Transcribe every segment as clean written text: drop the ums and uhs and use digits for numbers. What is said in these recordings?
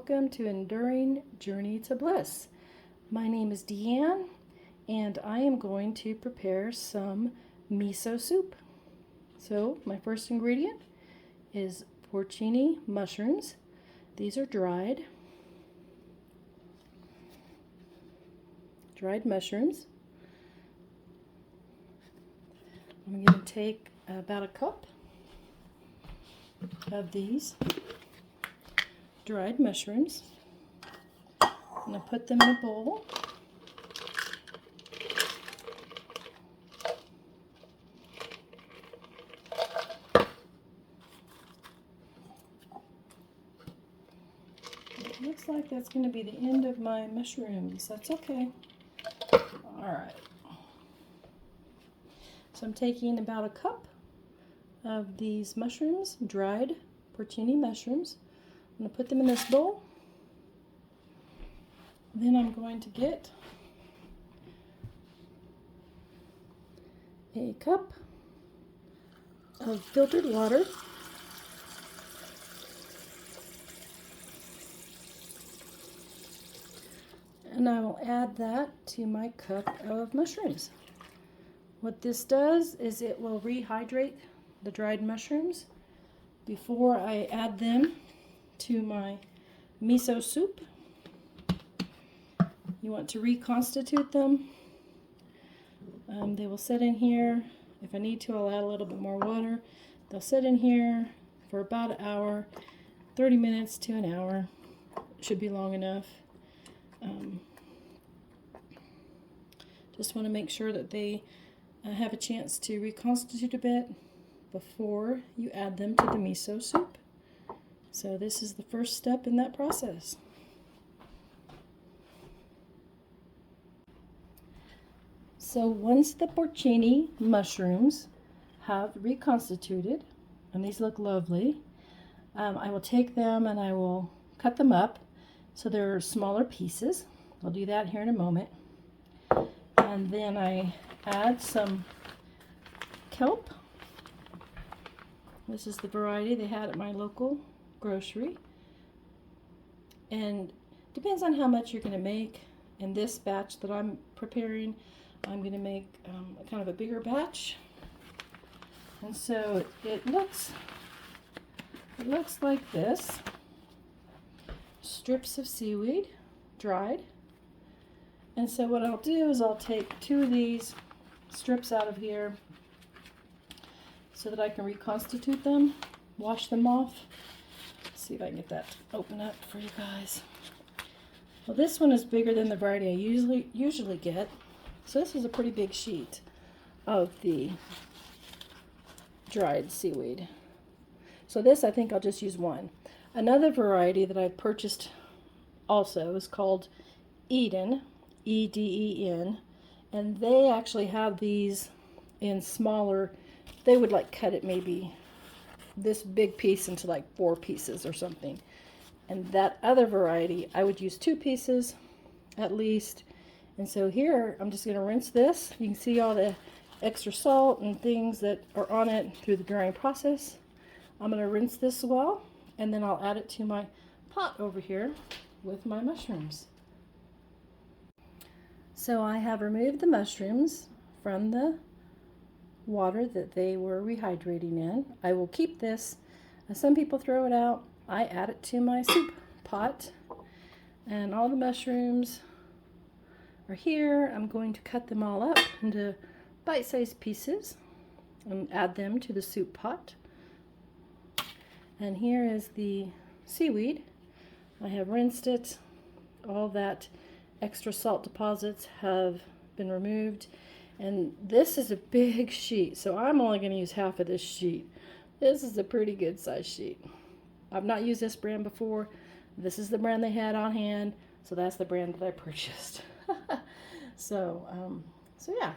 welcome to Enduring Journey to Bliss. My name is Deanne, and I am going to prepare some miso soup. So my first ingredient is porcini mushrooms. These are dried mushrooms. I'm going to take about a cup of these dried mushrooms. I'm going to put them in a bowl. It looks like that's going to be the end of my mushrooms. That's okay. Alright. So I'm taking about a cup of these mushrooms, dried porcini mushrooms. I'm going to put them in this bowl. Then I'm going to get a cup of filtered water. And I will add that to my cup of mushrooms. What this does is it will rehydrate the dried mushrooms before I add them to my miso soup. You want to reconstitute them. They will sit in here. If I need to, I'll add a little bit more water. They'll sit in here for about an hour, 30 minutes to an hour. Should be long enough. Just want to make sure that they have a chance to reconstitute a bit before you add them to the miso soup. So this is the first step in that process. So once the porcini mushrooms have reconstituted, and these look lovely, I will take them and I will cut them up so they're smaller pieces. I'll do that here in a moment. And then I add some kelp. This is the variety they had at my local grocery. And depends on how much you're going to make. In this batch that I'm preparing, I'm going to make kind of a bigger batch. And so it looks like this. Strips of seaweed, dried. And so what I'll do is I'll take 2 of these strips out of here so that I can reconstitute them, wash them off. Let's see if I can get that to open up for you guys. Well, this one is bigger than the variety I usually get. So this is a pretty big sheet of the dried seaweed. So this, I think I'll just use one. Another variety that I've purchased also is called Eden, E-D-E-N, and they actually have these in smaller. They would like cut it maybe this big piece into like 4 pieces or something. And that other variety, I would use 2 pieces at least. And so here, I'm just going to rinse this. You can see all the extra salt and things that are on it through the drying process. I'm going to rinse this well, and then I'll add it to my pot over here with my mushrooms. So I have removed the mushrooms from the water that they were rehydrating in. I will keep this. Some people throw it out. I add it to my soup pot. And all the mushrooms are here. I'm going to cut them all up into bite-sized pieces and add them to the soup pot. And here is the seaweed. I have rinsed it. All that extra salt deposits have been removed. And this is a big sheet, so I'm only going to use half of this sheet. This is a pretty good size sheet. I've not used this brand before. This is the brand they had on hand, so that's the brand that I purchased. So yeah,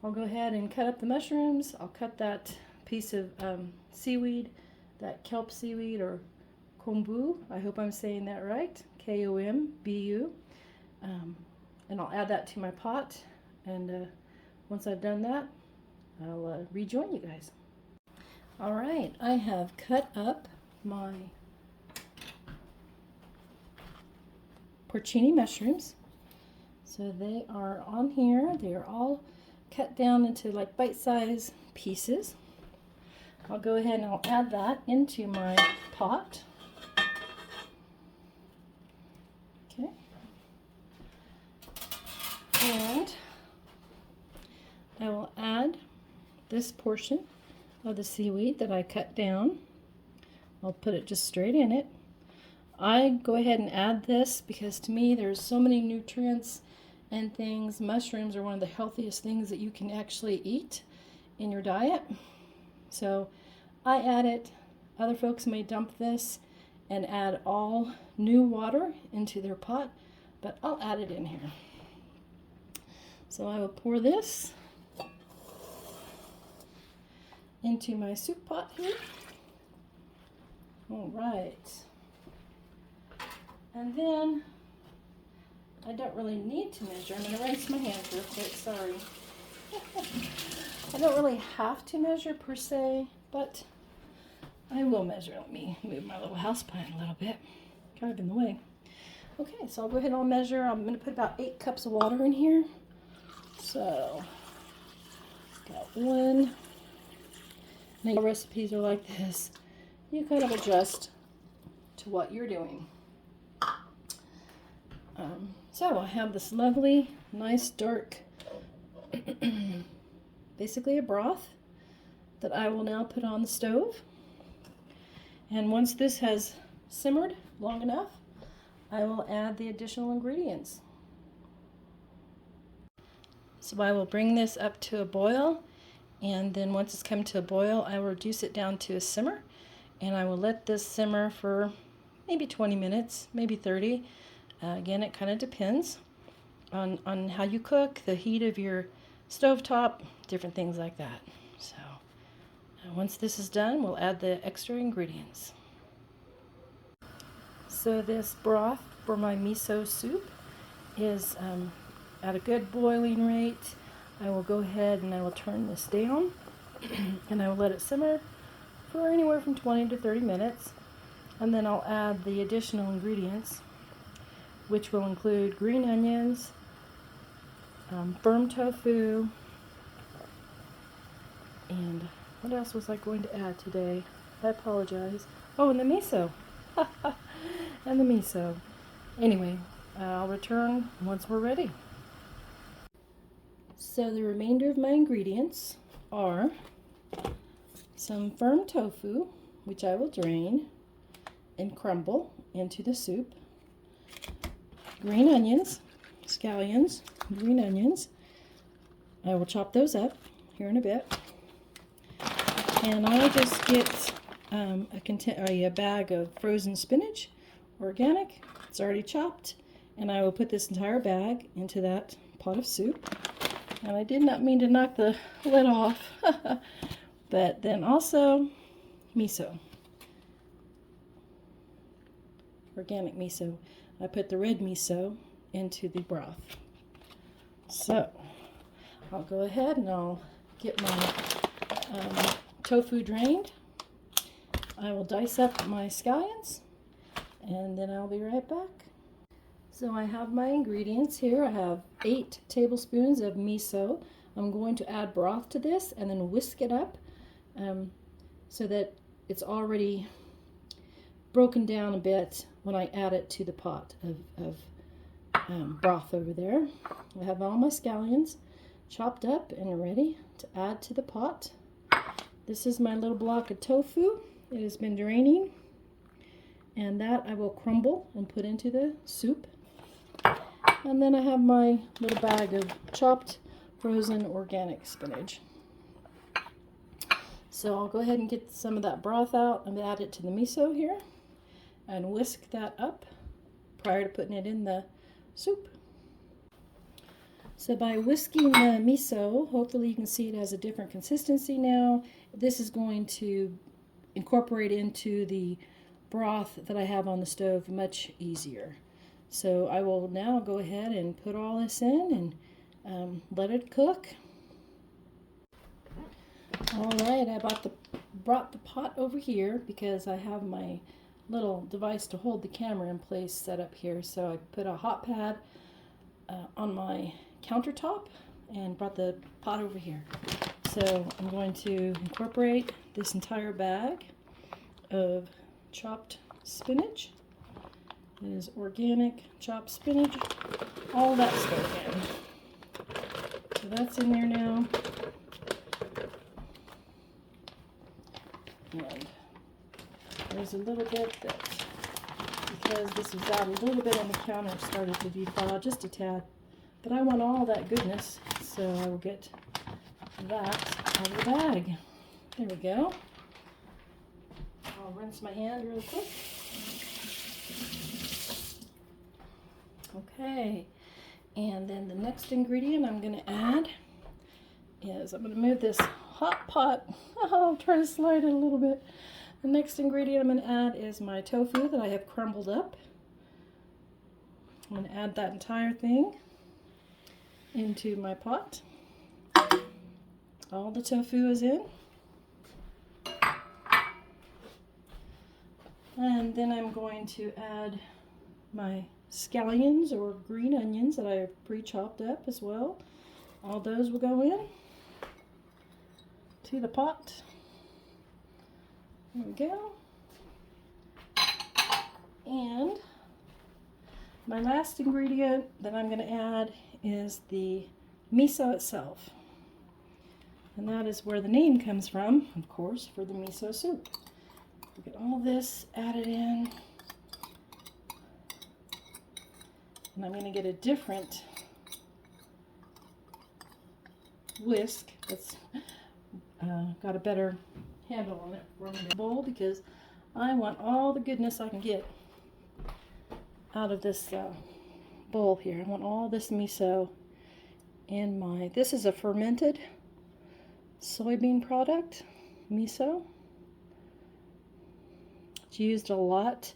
I'll go ahead and cut up the mushrooms. I'll cut that piece of seaweed, that kelp seaweed or kombu. I hope I'm saying that right. K-O-M-B-U. And I'll add that to my pot. And once I've done that, I'll rejoin you guys. All right, I have cut up my porcini mushrooms. So they are on here. They are all cut down into like bite-sized pieces. I'll go ahead and I'll add that into my pot. Okay. And I will add this portion of the seaweed that I cut down. I'll put it just straight in it. I go ahead and add this because to me there's so many nutrients and things. Mushrooms are one of the healthiest things that you can actually eat in your diet. So I add it. Other folks may dump this and add all new water into their pot, but I'll add it in here. So I will pour this into my soup pot here. All right. And then I don't really need to measure. I'm going to rinse my hands real quick, sorry. I don't really have to measure per se, but I will measure. Let me move my little house plant a little bit. Kind of in the way. Okay, so I'll go ahead and I'll measure. I'm going to put about 8 cups of water in here. So, got one. Now, recipes are like this. You kind of adjust to what you're doing. So I have this lovely, nice, dark, basically a broth that I will now put on the stove. And once this has simmered long enough, I will add the additional ingredients. So I will bring this up to a boil, and then once it's come to a boil, I will reduce it down to a simmer, and I will let this simmer for maybe 20 minutes, maybe 30. Again, it kind of depends on how you cook, the heat of your stovetop, different things like that. So once this is done, we'll add the extra ingredients. So this broth for my miso soup is at a good boiling rate. I will go ahead and I will turn this down and I will let it simmer for anywhere from 20 to 30 minutes. And then I'll add the additional ingredients, which will include green onions, firm tofu, and what else was I going to add today? I apologize. Oh, and the miso. And the miso. Anyway, I'll return once we're ready. So the remainder of my ingredients are some firm tofu, which I will drain and crumble into the soup. Green onions, scallions, green onions. I will chop those up here in a bit. And I'll just get a bag of frozen spinach, organic. It's already chopped. And I will put this entire bag into that pot of soup. And I did not mean to knock the lid off. But then also miso. Organic miso. I put the red miso into the broth. So I'll go ahead and I'll get my tofu drained. I will dice up my scallions and then I'll be right back. So I have my ingredients here. I have 8 tablespoons of miso. I'm going to add broth to this and then whisk it up so that it's already broken down a bit when I add it to the pot of broth over there. I have all my scallions chopped up and ready to add to the pot. This is my little block of tofu. It has been draining, and that I will crumble and put into the soup. And then I have my little bag of chopped frozen organic spinach. So I'll go ahead and get some of that broth out and add it to the miso here and whisk that up prior to putting it in the soup. So by whisking the miso, hopefully you can see it has a different consistency now. This is going to incorporate into the broth that I have on the stove much easier. So I will now go ahead and put all this in and let it cook. All right, I brought the pot over here because I have my little device to hold the camera in place set up here. So I put a hot pad on my countertop and brought the pot over here. So I'm going to incorporate this entire bag of chopped spinach. It is organic chopped spinach, all that stuff in. So that's in there now. And there's a little bit that, because this was out a little bit on the counter, it started to defile just a tad. But I want all that goodness, so I will get that out of the bag. There we go. I'll rinse my hand real quick. Okay, and then the next ingredient I'm going to add is, I'm going to move this hot pot. I'll try to slide it a little bit. The next ingredient I'm going to add is my tofu that I have crumbled up. I'm going to add that entire thing into my pot. All the tofu is in. And then I'm going to add my scallions or green onions that I have pre-chopped up as well. All those will go in to the pot. There we go. And my last ingredient that I'm going to add is the miso itself. And that is where the name comes from, of course, for the miso soup. Get all this added in. And I'm going to get a different whisk that's got a better handle on it for the bowl, because I want all the goodness I can get out of this bowl here. I want all this miso in my, this is a fermented soybean product, miso. It's used a lot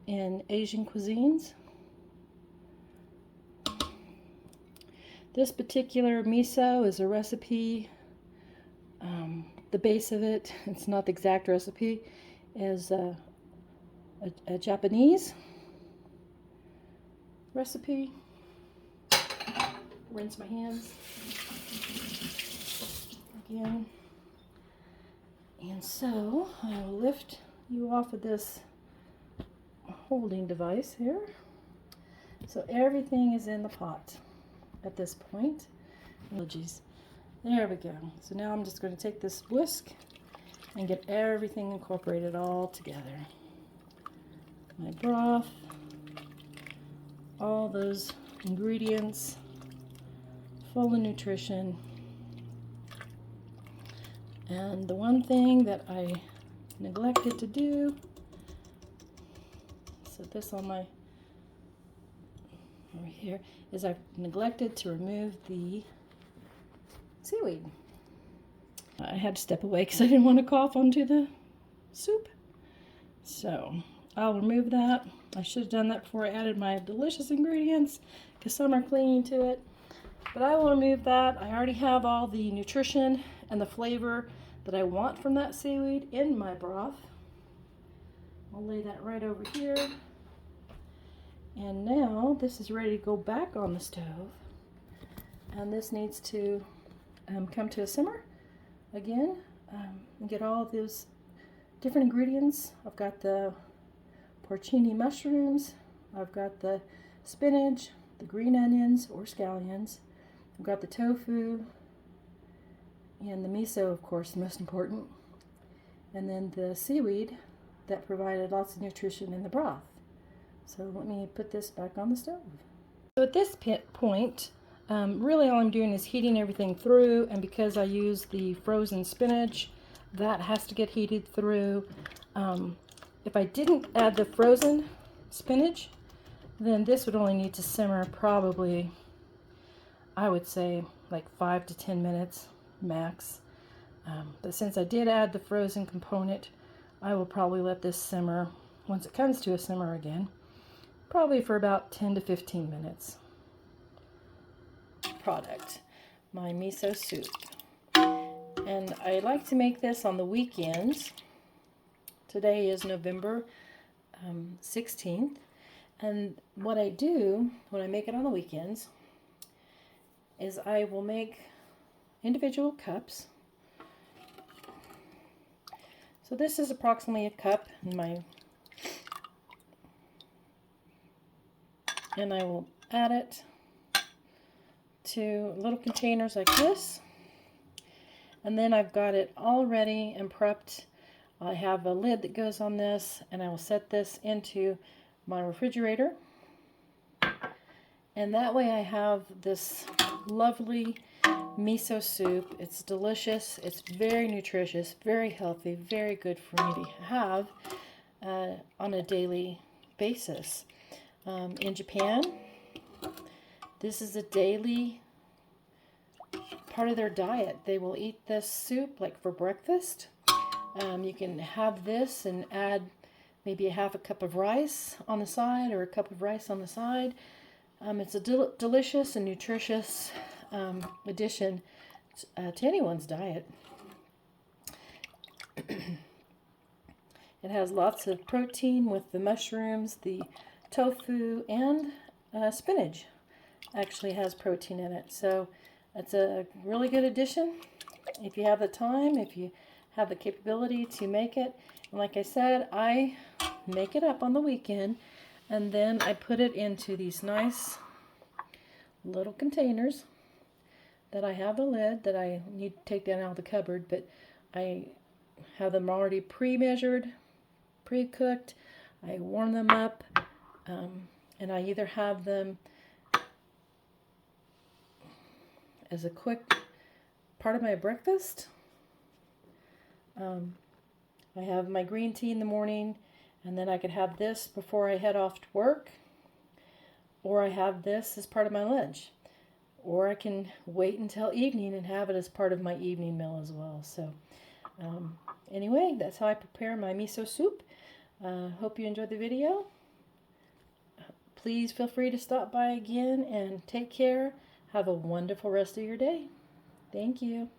in Asian cuisines. This particular miso is a recipe. The base of it, it's not the exact recipe, is a Japanese recipe. Rinse my hands again. And so I will lift you off of this holding device here. So everything is in the pot at this point. Apologies. There we go. So now I'm just going to take this whisk and get everything incorporated all together. My broth, all those ingredients, full of nutrition. And the one thing that I neglected to do, set this on my, over here, is I've neglected to remove the seaweed. I had to step away because I didn't want to cough onto the soup. So I'll remove that. I should have done that before I added my delicious ingredients, because some are clinging to it. But I will remove that. I already have all the nutrition and the flavor that I want from that seaweed in my broth. I'll lay that right over here. And now this is ready to go back on the stove. And this needs to come to a simmer again, and get all those different ingredients. I've got the porcini mushrooms, I've got the spinach, the green onions or scallions, I've got the tofu, and the miso, of course, the most important, and then the seaweed that provided lots of nutrition in the broth. So let me put this back on the stove. So at this point, really all I'm doing is heating everything through, and because I use the frozen spinach, that has to get heated through. If I didn't add the frozen spinach, then this would only need to simmer probably, I would say, like 5 to 10 minutes max. But since I did add the frozen component, I will probably let this simmer, once it comes to a simmer again, probably for about 10 to 15 minutes. Product, my miso soup. And I like to make this on the weekends. Today is November 16th. And what I do when I make it on the weekends is I will make individual cups. So this is approximately a cup in my, and I will add it to little containers like this. And then I've got it all ready and prepped. I have a lid that goes on this, and I will set this into my refrigerator. And that way I have this lovely miso soup. It's delicious. It's very nutritious, very healthy, very good for me to have on a daily basis. In Japan, this is a daily part of their diet. They will eat this soup like for breakfast. You can have this and add maybe a half a cup of rice on the side or a cup of rice on the side. It's a delicious and nutritious addition to anyone's diet. It has lots of protein with the mushrooms, the tofu, and spinach actually has protein in it. So it's a really good addition if you have the time, if you have the capability to make it. And like I said, I make it up on the weekend, and then I put it into these nice little containers that I have a lid that I need to take down out of the cupboard, but I have them already pre-measured, pre-cooked. I warm them up, and I either have them as a quick part of my breakfast. I have my green tea in the morning, and then I could have this before I head off to work, or I have this as part of my lunch, or I can wait until evening and have it as part of my evening meal as well. So anyway, that's how I prepare my miso soup. Hope you enjoyed the video. Please feel free to stop by again, and take care. Have a wonderful rest of your day. Thank you.